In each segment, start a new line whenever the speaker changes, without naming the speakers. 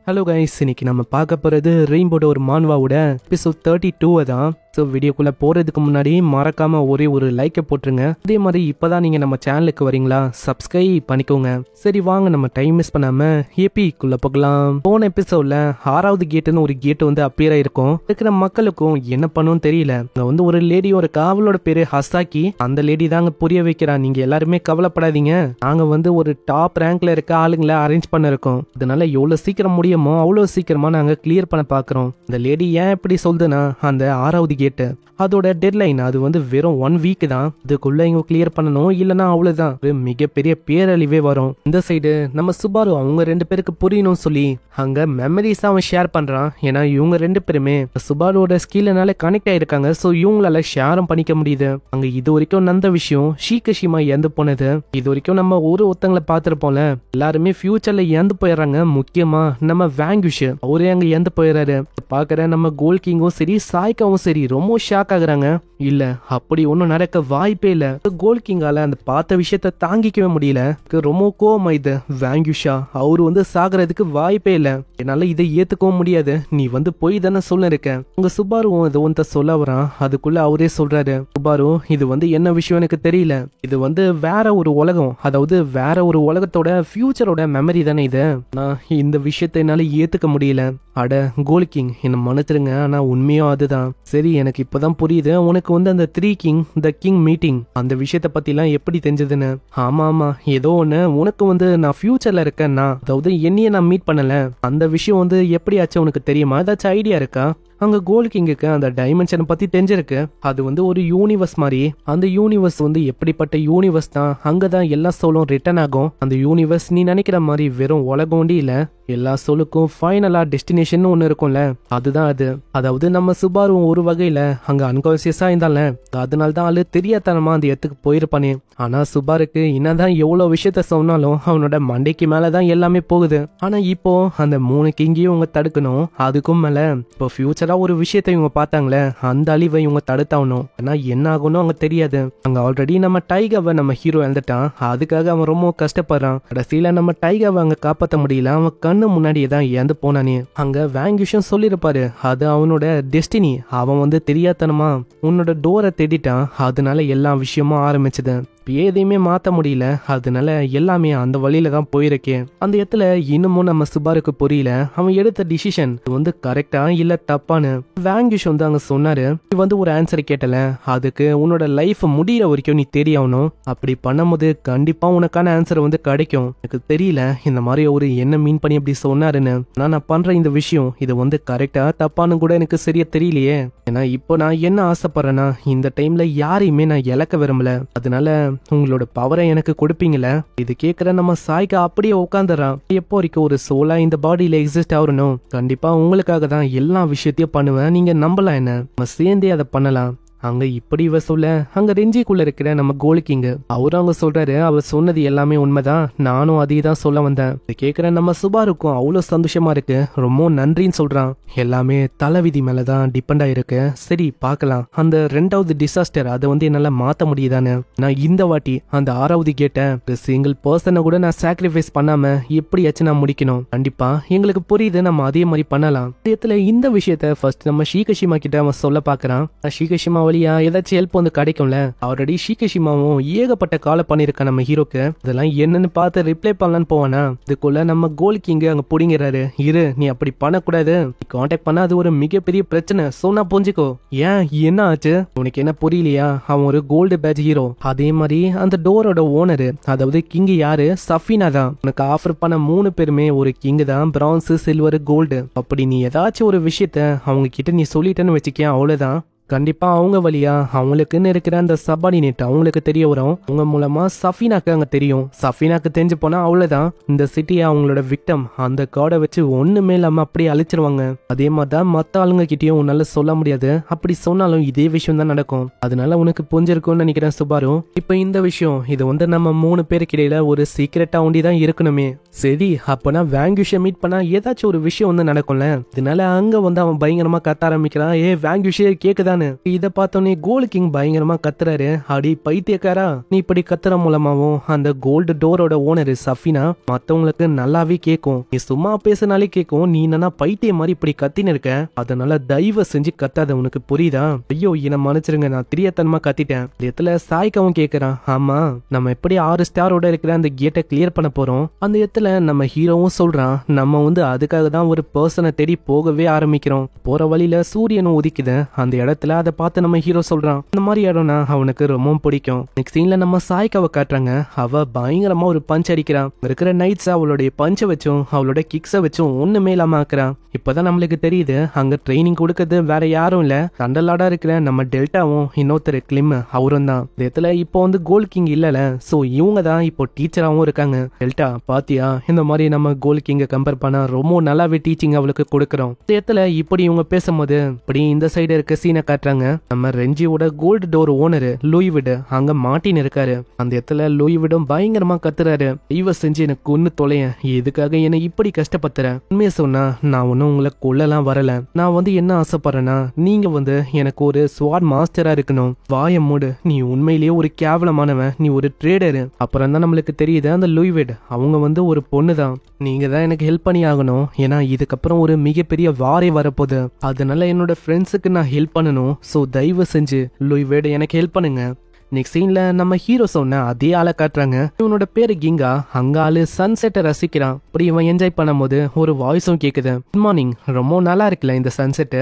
Hello guys, இன்னைக்கு நம்ம பார்க்க போகிறது ரெயின்போட ஒரு மான்வாவோட எபிசோட் 32 தான். ஸோ வீடியோக்குள்ளே போகிறதுக்கு முன்னாடி மறக்காம ஒரே ஒரு லைக்கை போட்டுருங்க. அதே மாதிரி இப்போதான் நீங்கள் நம்ம சேனலுக்கு வரீங்களா, சப்ஸ்கிரைப் பண்ணிக்கோங்க. சரி வாங்க, நம்ம டைம் மிஸ் பண்ணாமல் ஏபிக்குள்ளே போகலாம். போன எபிசோடில் 6வது கேட்டுன்னு ஒரு கேட்டு வந்து அப்பியர் ஆயிருக்கும். இருக்கிற மக்களுக்கும் என்ன பண்ணணும்னு தெரியல. அங்கே வந்து ஒரு லேடி, ஒரு காவலோட பேரு ஹசாக்கி. அந்த லேடி தாங்க புரிய வைக்கிறா, நீங்கள் எல்லாருமே கவலைப்படாதீங்க, நாங்கள் வந்து ஒரு டாப் ரேங்க்ல இருக்க ஆளுங்களை அரேஞ்ச் பண்ண இருக்கோம். அதனால எவ்வளோ சீக்கிரம் முடியுமோ அவ்வளோ சீக்கிரமா நாங்கள் கிளியர் பண்ண பார்க்குறோம். இந்த லேடி ஏன் இப்படி சொல்லுதுன்னா, அந்த 6வது கேட்டு அதோட டெட்லைன் அது வந்து வெறும் 1 வீக் தான். இதுக்குள்ள இவங்க கிளியர் பண்ணணும், இல்லைன்னா அவ்வளவுதான் மிகப்பெரிய பேரழிவே வரும். இந்த சைடு நம்ம சுபாரு அவங்க 2 பேருக்கு புரியணும்னு சொல்லி அங்க மெமரிஸ் அவன் ஷேர் பண்றான். ஏன்னா இவங்க 2 பேருமே சுபாருவோட ஸ்கில்னால கனெக்ட் ஆயிருக்காங்க. ஸோ இவங்களால ஷேரும் பண்ணிக்க முடியுது. அங்க இது வரைக்கும் நடந்த விஷயம், ஷீகஷிமா இறந்து போனது, இது வரைக்கும் நம்ம ஒருத்தங்களை பார்த்துருப்போம்ல, எல்லாருமே ஃபியூச்சர்ல இறந்து போயிடுறாங்க. முக்கியமா நம்ம வேங்குஷ் அவரே அங்க இறந்து போயிடுறாரு. பாக்குற நம்ம கோல் கிங்கும் சரி, சாய்க்காவும் சரி ரொம்ப ஷாக் ஆகுறாங்க. இல்ல அப்படி ஒன்னும் நடக்க வாய்ப்பே இல்ல. கோல் கிங்கால அந்த பார்த்த விஷயத்த தாங்கிக்கவே முடியல. ரொம்ப கோவமாயுது வேங்குஷா, அவரு வந்து சாகிறதுக்கு வாய்ப்பே இல்ல, என்னால இதை ஏத்துக்கவும் முடியாது, நீ வந்து போய் தானே சொல்ல இருக்க. உங்க சுபாருவும் இது ஒன்றை சொல்ல வரான். அதுக்குள்ள அவரே சொல்றாரு, சுபாரு இது வந்து என்ன விஷயம் எனக்கு தெரியல, இது வந்து வேற ஒரு உலகம், அதாவது வேற ஒரு உலகத்தோட ஃபியூச்சரோட மெமரி தானே இது, நான் இந்த விஷயத்தை என்னால ஏத்துக்க முடியல. அட கோல் கிங், என்ன மன்னிச்சிருங்க, ஆனா உண்மையும் அதுதான். சரி எனக்கு இப்பதான் புரியுது உனக்கு வந்து அந்த 3 கிங் த கிங் மீட்டிங் அந்த விஷயத்த பத்தி எல்லாம் எப்படி தெரிஞ்சதுன்னு. ஆமா ஆமா, ஏதோ ஒண்ணு உனக்கு வந்து நான் ஃபியூச்சர்ல இருக்கேன்னா, அதாவது என்னைய நான் மீட் பண்ணல, அந்த விஷயம் வந்து எப்படி ஆச்சு உனக்கு தெரியுமா, ஏதாச்சும் ஐடியா இருக்கா? அங்க கோல் கிங்குக்கு அந்த டைமென்ஷனை பத்தி தெரிஞ்சிருக்கு. அது வந்து ஒரு யூனிவர்ஸ் மாதிரி. அந்த யூனிவர்ஸ் வந்து எப்படிப்பட்ட யூனிவர்ஸ் தான், அங்கதான் எல்லா சோலும் ரிட்டர்ன் ஆகும். அந்த யூனிவர்ஸ் நீ நினைக்கிற மாதிரி வெறும் உலகம் ஒண்டி இல்ல, எல்லா சோலுக்கும் ஃபைனலா டெஸ்டினேஷன் ஒண்ணு இருக்கும்ல, அதுதான் அது. அதாவது நம்ம சுபாரு ஒரு வகையில அங்க அன்கான்சியஸா இருந்தால, அதனால தான் ஆளு தெரியாதனமா அந்த இடத்துக்கு போயிருப்பானே. ஆனா சுபாருக்கு என்னதான் எவ்வளவு விஷயத்த சொன்னாலும் அவனோட மண்டைக்கு மேலதான் எல்லாமே போகுது. ஆனா இப்போ அந்த 3 கிங்கையும் இவங்க தடுக்கணும். அதுக்கும் மேல இப்போ ஃபியூச்சர் ஒரு விஷயத்தை இவங்க பார்த்தாங்களே, அந்த அழிவை இவங்க தடுத்தாகணும். ஆனா என்ன ஆகணும் அவங்க தெரியாது. அங்க ஆல்ரெடி நம்ம டைகாவை நம்ம ஹீரோ இழந்துட்டான், அதுக்காக அவன் ரொம்ப கஷ்டப்படுறான். கடைசியில நம்ம டைகாவை அங்க காப்பாற்ற முடியல, அவன் கண்ணு முன்னாடியே தான் இறந்து போனானே. அங்க வேங்குஷன் சொல்லிருப்பாரு, அது அவனோட டெஸ்டினி, அவன் வந்து தெரியாதனமா உன்னோட டோரை தேடிட்டான், அதனால எல்லா விஷயமும் ஆரம்பிச்சது. எதையுமே மாத்த முடியல, அதனால எல்லாமே அந்த வழியில தான் போயிருக்கேன். அந்த இடத்துல இன்னமும் நம்ம சுபாருக்கு புரியல அவன் எடுத்த டிசிஷன் வந்து கரெக்டா இல்ல தப்பான்னு. வேங்குஷ் வந்து அங்க சொன்னாரு, நீ வந்து ஒரு ஆன்சர் கேட்டல, அதுக்கு உன்னோட லைஃப் முடியற வரைக்கும் நீ தெரியணும், அப்படி பண்ணும்போது கண்டிப்பா உனக்கான ஆன்சர் வந்து கிடைக்கும். எனக்கு தெரியல இந்த மாதிரி ஒரு என்ன மீன் பண்ணி அப்படி சொன்னாருன்னு. நான் பண்ற இந்த விஷயம் இது வந்து கரெக்டா தப்பான்னு கூட எனக்கு சரியா தெரியலையே. ஏன்னா இப்போ நான் என்ன ஆசைப்படுறேன்னா, இந்த டைம்ல யாரையுமே நான் இழக்க விரும்பல, அதனால உங்களோட பவரை எனக்கு கொடுப்பீங்களே. இது கேட்கிற நம்ம சாய்க்கு அப்படியே உட்காந்துறான். எப்போ வரைக்கும் ஒரு சோலா இந்த பாடியில எக்ஸிஸ்ட் ஆகணும், கண்டிப்பா உங்களுக்காக தான் எல்லா விஷயத்தையும் பண்ணுவேன், நீங்க நம்பலாம், என்ன நம்ம சேர்ந்தே அதை பண்ணலாம். அங்க இப்படி இவ சொல்ல, அங்க ரெஞ்சிக்குள்ள இருக்கிற நம்ம கோல் கிங் அவரு அவங்க சொல்றாரு, அவ சொன்னது எல்லாமே உண்மைதான், நானும் அதே தான் சொல்ல வந்தேன். கேக்குற நம்ம சுபாருக்கும் அவ்வளவு சந்தோஷமா இருக்கு, ரொம்ப நன்றின்னு சொல்றான். எல்லாமே தலைவிதி மேலதான் டிபெண்ட் ஆயிருக்கு. சரி பார்க்கலாம், அந்த 2வது டிசாஸ்டர் அதை வந்து என்னால மாத்த முடியுதானு. நான் இந்த வாட்டி அந்த 6வது கேட்ட சிங்கிள் பர்சனை கூட நான் சாக்ரிஃபைஸ் பண்ணாம எப்படியாச்சும் நான் முடிக்கணும். கண்டிப்பா எங்களுக்கு புரியுது, நம்ம அதே மாதிரி பண்ணலாம். இந்த விஷயத்த ஃபர்ஸ்ட் நம்ம ஷீகஷிமா கிட்ட அவன் சொல்ல பாக்குறான். ஷீகஷிமா வழியா ஏதாச்சும் ஹெல்ப் வந்து கிடைக்கும்ல. ஆல்ரெடி ஷீகஷிமாவும் ஏகப்பட்ட கால பண்ணிருக்கான் நம்ம ஹீரோக்கு. இதெல்லாம் என்னன்னு பார்த்து ரிப்ளை பண்ணலான்னு போவானா, இதுக்குள்ள நம்ம கோல் கிங் அங்க புடிங்கிறாரு. இரு, நீ அப்படி பண்ணக்கூடாது, நீ கான்டாக்ட் பண்ணா அது ஒரு மிகப்பெரிய பிரச்சனை, சொன்னா புரிஞ்சுக்கோ. ஏன் என்ன ஆச்சு உனக்கு என்ன புரியலையா, அவன் ஒரு கோல்டு பேட்ச் ஹீரோ. அதே மாதிரி அந்த டோரோட ஓனரு, அதாவது கிங் யாரு, சஃபினா தான். உனக்கு ஆஃபர் பண்ண 3 பேருமே ஒரு கிங் தான், பிரான்ஸ், சில்வர், கோல்டு. அப்படி நீ ஏதாச்சும் ஒரு விஷயத்த அவங்க கிட்ட நீ சொல்லிட்டேன்னு வச்சுக்கேன், அவ்வளவுதான். கண்டிப்பா அவங்க வழியா அவங்களுக்குன்னு இருக்கிற அந்த சபார்டினேட் அவங்களுக்கு தெரிய வரும். அவங்க மூலமா சஃபினாக்கு அங்க தெரியும். சஃபினாக்கு தெரிஞ்சு போனா அவ்வளவுதான், இந்த சிட்டியை அவங்களோட விக்டம் அந்த கார்டை வச்சு ஒண்ணுமே இல்லாம அப்படியே அழிச்சிருவாங்க. அதே மாதிரிதான் மத்த ஆளுங்க கிட்டயும் உன்னால சொல்ல முடியாது, அப்படி சொன்னாலும் இதே விஷயம் தான் நடக்கும். அதனால உனக்கு புரிஞ்சிருக்கும்னு நினைக்கிறேன் சுபாரு. இப்ப இந்த விஷயம் இது வந்து நம்ம 3 பேருக்கு இடையில ஒரு சீக்கிரட்டா ஒண்டி தான் இருக்கணுமே. சரி அப்பனா வேங்குஷ மீட் பண்ணா ஏதாச்சும் ஒரு விஷயம் வந்து நடக்கும்ல. இதனால அங்க வந்து அவன் பயங்கரமா கத்த ஆரம்பிக்கிறான். வேங்குஷே கேக்குதா இருக்கான்னு. இத பார்த்தோன்னே கோல்டு கிங் பயங்கரமா கத்துறாரு. அடி பைத்தியக்காரா, நீ இப்படி கத்துற மூலமாவும் அந்த கோல்டு டோரோட ஓனர் சஃபினா மத்தவங்களுக்கு நல்லாவே கேக்கும். நீ சும்மா பேசினாலே கேக்கும். நீ என்னன்னா பைத்திய மாதிரி இப்படி கத்தின்னு இருக்க. அதனால தயவு செஞ்சு கத்தாத, உனக்கு புரியுதா? ஐயோ என்ன மன்னிச்சிருங்க, நான் திரியத்தனமா கத்திட்டேன். இடத்துல சாய்க்கவும் கேக்குறான். ஆமா, நம்ம எப்படி 6 ஸ்டாரோட இருக்கிற அந்த கேட்டை கிளியர் பண்ண போறோம். அந்த இடத்துல நம்ம ஹீரோவும் சொல்றான், நம்ம வந்து அதுக்காக தான் ஒரு பர்சனை தேடி போகவே ஆரம்பிக்கிறோம். போற வழியில சூரியனும் உதிக்குது. அந்த இடத்துல அதை பார்த்து நம்ம ஹீரோ சொல்றான், இந்த மாதிரி இடம்னா அவனுக்கு ரொம்ப பிடிக்கும். நெக்ஸ்ட் சீன்ல நம்ம சாய்க்காவை காட்டுறாங்க. அவ பயங்கரமா ஒரு பஞ்ச் அடிக்கிறான். இருக்கிற நைட்ஸ் அவளுடைய பஞ்சை வச்சும் அவளோட கிக்ஸை வச்சும் ஒண்ணுமே இல்லாம ஆக்குறான். இப்பதான் நம்மளுக்கு தெரியுது அங்க ட்ரைனிங் கொடுக்கறது வேற யாரும் இல்ல, தண்டலாடா இருக்கிற நம்ம டெல்டாவும் இன்னொருத்தர் கிளிம் அவரும் தான். இந்த இடத்துல இப்போ வந்து கோல்ட் கிங் இல்லல, சோ இவங்க தான் இப்போ டீச்சராகவும் இருக்காங்க. டெல்டா பாத்தியா, இந்த மாதிரி நம்ம கோல்ட் கிங்க கம்பேர் பண்ணா ரொம்ப நல்லாவே டீச்சிங் அவளுக்கு கொடுக்கறோம். இந்த இடத்துல இப்படி இவங்க பேசும்போது இப்படி இந்த சைடு இருக்க சீனை காட்டுறாங்க. நம்ம ரெஞ்சியோட கோல்டு டோர் ஓனர் லூயிவிட் அங்க மாட்டின் இருக்காரு. அந்த இடத்துல லூயிவிடும் பயங்கரமா கத்துறாரு, இவ செஞ்சு எனக்கு கொன்னு தொலையன், எதுக்காக என்ன இப்படி கஷ்டப்படுத்துறேன். உண்மையை சொன்னா நான் ஒன்னும் உங்களை கொல்லலாம் வரல. நான் வந்து என்ன ஆசைப்படுறேன்னா, நீங்க வந்து எனக்கு ஒரு ஸ்வாட் மாஸ்டரா இருக்கணும். வாய மூடு, நீ உண்மையிலேயே ஒரு கேவலமானவன், நீ ஒரு ட்ரேடரு. அப்புறம் தான் நம்மளுக்கு தெரியுது அந்த லூயிவிட் அவங்க வந்து ஒரு பொண்ணு தான். நீங்க தான் எனக்கு ஹெல்ப் பண்ணி ஆகணும். ஏன்னா இதுக்கப்புறம் ஒரு மிகப்பெரிய வாரே வரப்போகுது. அதனால என்னோட ஃப்ரெண்ட்ஸுக்கு நான் ஹெல்ப் பண்ணணும். சோ தயவு செஞ்சு லூயிவிட் எனக்கு ஹெல்ப் பண்ணுங்க. நெக்ஸ்ட் சீன்ல நம்ம ஹீரோ சொன்ன அதே ஆளை காட்டுறாங்க. இவனோட பேரு கிங்கா. அங்க ஆளு சன்செட்டை ரசிக்கிறான். அப்படி இவன் என்ஜாய் பண்ணும்போது ஒரு வாய்ஸும் கேக்குது. குட் மார்னிங், ரொம்ப நல்லா இருக்குல்ல இந்த சன்செட்டு.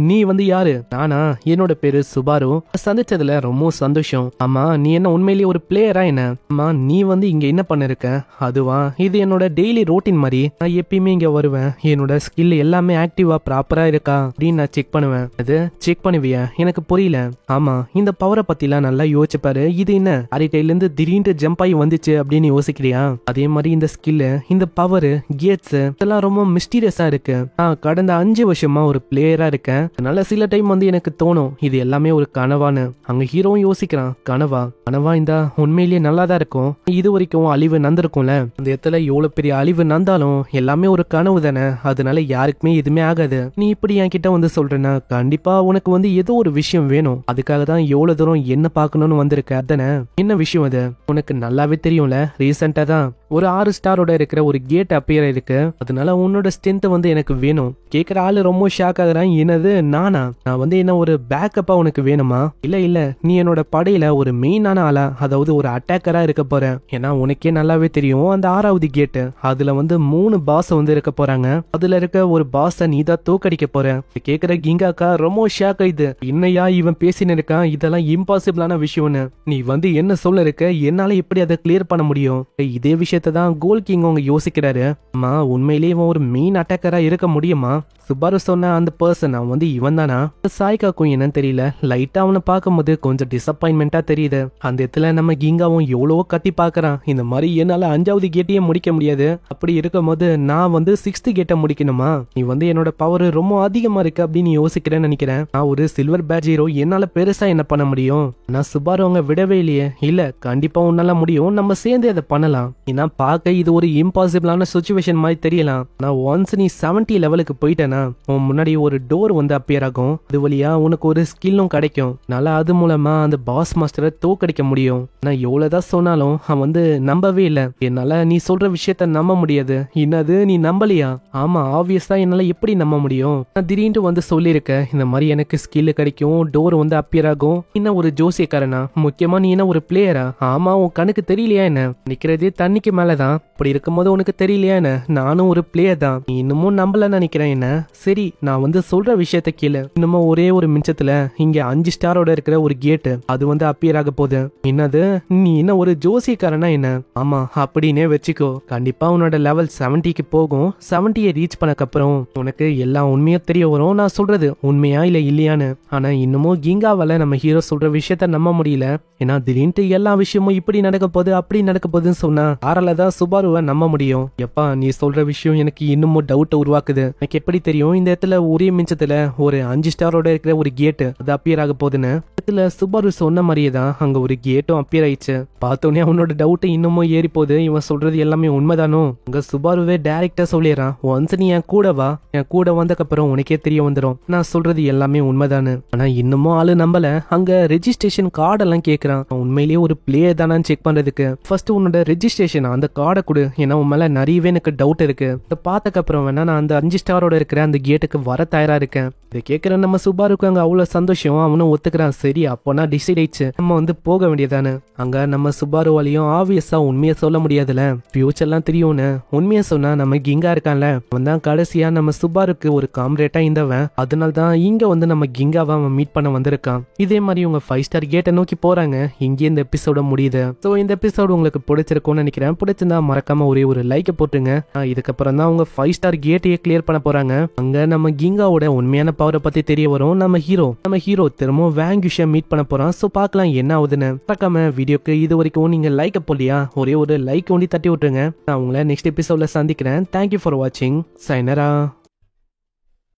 நீ வந்து யாரு? நானா, என்னோட பேரு சுபாரு. சந்திச்சதுல ரொம்ப சந்தோஷம். ஆமா, நீ என்ன உண்மையிலேயே ஒரு பிளேயரா என்ன? ஆமா, நீ வந்து இங்க என்ன பண்ணிருக்க? அதுவா, இது என்னோட டெய்லி ரொட்டீன் மாதிரி. நான் எப்பயுமே இங்க வருவேன். என்னோட ஸ்கில் எல்லாமே ஆக்டிவா ப்ராப்பரா இருக்கா அப்படின்னு நான் செக் பண்ணுவேன். அது செக் பண்ணுவியா? எனக்கு புரியல. ஆமா, இந்த பவரை பத்திலாம் நல்லா யோசிச்சு பாரு. இது என்ன அரிட்டையில இருந்து திடீர்னு ஜம்ப் ஆகி வந்துச்சு அப்படின்னு யோசிக்கிறியா? அதே மாதிரி இந்த ஸ்கில், இந்த பவர், கேட்ஸ் இதெல்லாம் ரொம்ப மிஸ்டீரியஸா இருக்கு. நான் கடந்த 5 வருஷமா ஒரு பிளேயரா இருக்கேன். அதனால சில டைம் வந்து எனக்கு தோணும் இது எல்லாமே ஒரு கனவான்னு. அங்க ஹீரோவும் யோசிக்கிறான், கனவா? கனவா இந்த உண்மையிலேயே நல்லாதான் இருக்கும். இது வரைக்கும் அழிவு நந்திருக்கும்ல, அந்த இடத்துல எவ்வளவு பெரிய அழிவு நந்தாலும் எல்லாமே ஒரு கனவு தானே. அதனால யாருக்குமே எதுவுமே ஆகாது. நீ இப்படி என்கிட்ட வந்து சொல்றேன்னா கண்டிப்பா உனக்கு வந்து ஏதோ ஒரு விஷயம் வேணும். அதுக்காக தான் எவ்வளவு தூரம் என்ன பார்க்கணும்னு வந்திருக்க. அதானே, என்ன விஷயம் அது? உனக்கு நல்லாவே தெரியும்ல, ரீசெண்டா தான் ஒரு 6 ஸ்டாரோட இருக்கிற ஒரு கேட் அப்பியர் இருக்கு. அதனால உன்னோட ஸ்ட்ரென்த் வந்து எனக்கு வேணும். கேக்குற ஆளு ரொம்ப ஷாக் ஆகுறான். என்னது, நானா? நான் வந்து என்ன ஒரு பேக்கப்பா உனக்கு வேணுமா? இல்ல இல்ல, நீ என்னோட படையில ஒரு மெயினான ஆளா, அதாவது ஒரு அட்டாக்கரா இருக்க போறேன். ஏன்னா உனக்கே நல்லாவே தெரியும் அந்த 6வது கேட்டு அதுல வந்து 3 பாஸ் வந்து இருக்க போறாங்க. அதுல இருக்க ஒரு பாஸ நீ தான் தோக்கடிக்க போற. கேக்குற கிங்காக்கா ரொம்ப ஷாக் ஆயிடுது. என்னையா இவன் பேசின்னு இருக்கான், இதெல்லாம் இம்பாசிபிளான விஷயம்னு. நீ வந்து என்ன சொல்ல இருக்க, என்னால எப்படி அதை கிளியர் பண்ண முடியும்? இதே விஷயத்தை தான் கோல்ட் கிங் அவங்க யோசிக்கிறாரு. அம்மா, உண்மையிலேயே இவன் ஒரு மெயின் அட்டாக்கரா இருக்க முடியுமா? சுபாரு சொன்ன அந்த பர்சன் அவன் வந்து இவன் தானா? சாய்காக்கும் என்னன்னு தெரியல. லைட்டா அவனை பார்க்கும்போது கொஞ்சம் டிசப்பாயின்மெண்டா தெரியுது. அந்த இடத்துல நம்ம கிங்காவும் எவ்வளவோ கத்தி பாக்குறான். இந்த மாதிரி என்னால 5வது கேட்டையே முடிக்க முடியாது. அப்படி இருக்கும் போது நான் வந்து 6th கேட்டை முடிக்கணுமா? நீ வந்து என்னோட பவர் ரொம்ப அதிகமா இருக்கு அப்படின்னு யோசிக்கிறேன்னு நினைக்கிறேன். நான் ஒரு சில்வர் பேட்ஜ் ஹீரோ, என்னால பெருசா என்ன பண்ண முடியும்? நான் சுபாரு அவங்க விடவே இல்லையே. இல்ல, கண்டிப்பா உன்னால முடியும், நம்ம சேர்ந்து அதை பண்ணலாம். ஏன்னா பார்க்க இது ஒரு இம்பாசிபிளான சிச்சுவேஷன் மாதிரி தெரியலாம். நான் ஒன்ஸ் நீ 70 லெவலுக்கு போயிட்டேன்னா உன் முன்னாடி ஒரு டோர் வந்து அப்பியர் ஆகும். அது வழியா உனக்கு ஒரு ஸ்கில்லும் கிடைக்கும். நல்லா அது மூலமா அந்த பாஸ் மாஸ்டரை தோக்கடிக்க முடியும். நான் எவ்வளவுதான் சொன்னாலும் அவன் வந்து நம்பவே இல்லை. என்னால நீ சொல்ற விஷயத்த நம்ப முடியாது. என்னது, நீ நம்பலையா? ஆமா, ஆப்வியஸா என்னால எப்படி நம்ப முடியும்? நான் திடீர்னு வந்து சொல்லியிருக்கேன் இந்த மாதிரி எனக்கு ஸ்கில் கிடைக்கும், டோர் வந்து அப்பியர் ஆகும். என்ன ஒரு ஜோசியக்காரனா? முக்கியமா நீ என்ன ஒரு பிளேயரா? ஆமா, உன் கணக்கு தெரியலையா என்ன? நிக்கிறதே தண்ணிக்கு மேலதான். அப்படி இருக்கும்போது உனக்கு தெரியலையா என்ன? நானும் ஒரு பிளேயர் தான். நீ இன்னமும் நம்பல நினைக்கிறேன் என்ன? சரி, நான் வந்து சொல்ற விஷயத்த கேளு. இன்னமும் ஒரே ஒரு மிச்சத்துல இங்க 5 ஸ்டாரோட இருக்கிற ஒரு கேட்டு அது வந்து அப்பியர் ஆக போகுது. என்னது, நீ என்ன ஒரு ஜோசியக்காரனா என்ன? ஆமா, அப்படின்னே வச்சுக்கோ. கண்டிப்பா உன்னோட லெவல் 70க்கு போகும். 70 ரீச் பண்ணக்கப்புறம் உனக்கு எல்லா உண்மையும் தெரிய வரும். நான் சொல்றது உண்மையா இல்ல இல்லையான்னு. ஆனா இன்னமும் கிங்காவால நம்ம ஹீரோ சொல்ற விஷயத்த நம்ப முடியல. ஏன்னா திடீர்னு எல்லா விஷயமும் இப்படி நடக்க போகுது அப்படி நடக்க போகுதுன்னு சொன்னா யாரால தான் சுபாருவை நம்ப முடியும்? எப்பா நீ சொல்ற விஷயம் எனக்கு இன்னமும் டவுட்டை உருவாக்குது. எனக்கு எப்படி தெரியும் இந்த இடத்துல ஒரே மிஞ்சத்துல ஒரு 5 ஸ்டாரோட இருக்கிற ஒரு கேட் அது அப்பியர் ஆக போகுதுன்னு? இடத்துல சுபாரு சொன்ன மாதிரியே தான் அங்க ஒரு கேட்டும் அப்பியர் ஆயிடுச்சு. பார்த்தோன்னே அவனோட டவுட் இன்னமும் ஏறி போகுது. இவன் சொல்றது எல்லாமே உண்மைதானோ? அங்க சுபாருவே டைரக்டா சொல்லிடுறான், ஒன்ஸ் நீ என் கூட வா, என் கூட வந்தக்கப்புறம் உனக்கே தெரிய வந்துடும் நான் சொல்றது எல்லாமே உண்மைதானு. ஆனா இன்னமும் ஆளு நம்பல. அங்க ரெஜிஸ்ட்ரேஷன் கார்டு எல்லாம் கேக்குறான். உண்மையிலேயே ஒரு பிளேயர் தானான்னு செக் பண்றதுக்கு ஃபர்ஸ்ட் உன்னோட ரெஜிஸ்ட்ரேஷன் அந்த கார்டை கொடு, ஏன்னா உன் மேல நிறையவே எனக்கு டவுட் இருக்கு. இதை பார்த்ததுக்கு அப்புறம் வேணா நான் அந்த 5 ஸ்டாரோட இருக்கிற அந்த கேட்டுக்கு வர தயாரா இருக்கேன். இதை கேட்கிற நம்ம சுபாருக்கு அங்க அவ்வளவு சந்தோஷம். அவனும் ஒத்துக்கிறான். சரி அப்போனா டிசைட் ஆயிடுச்சு, நம்ம போக வேண்டியதானு. அங்க நம்ம சுபாருவாலையும் ஆப்வியஸா உண்மையை சொல்ல முடியாதுல, ஃபியூச்சர்லாம் தெரியும்னு. உண்மையை சொன்னா நம்ம கிங்கா இருக்கான்ல, அவன் தான் கடைசியா நம்ம சுபாருக்கு ஒரு காம்ரேட்டா இருந்தவன். அதனால தான் இங்க நம்ம கிங்காவை அவன் மீட் பண்ண வந்திருக்கான். இதே மாதிரி உங்க 5 ஸ்டார் கேட்டை நோக்கி போறாங்க. இங்கே இந்த எபிசோட முடியுது. ஸோ இந்த எபிசோடு உங்களுக்கு பிடிச்சிருக்கும்னு நினைக்கிறேன். பிடிச்சிருந்தா மறக்காம ஒரே ஒரு லைக்கை போட்டுருங்க. இதுக்கப்புறம் தான் அவங்க 5 ஸ்டார் கேட்டையே கிளியர் பண்ண போறாங்க. அங்க நம்ம கிங்காவோட உண்மையான பவரை பத்தி தெரிய வரும். நம்ம ஹீரோ திரும்பவும் வேங்குஷா மீட் பண்ண போறான். ஸோ பார்க்கலாம் என்ன ஆகுதுன்னு. மறக்காம வீடியோக்கு இது வரைக்கும் நீங்க லைக் போடலையா, ஒரே ஒரு லைக் ஒண்டி தட்டி விட்டுருங்க. நான் உங்களை நெக்ஸ்ட் எபிசோட்ல சந்திக்கிறேன். தேங்க்யூ ஃபார் வாட்சிங். சைனரா.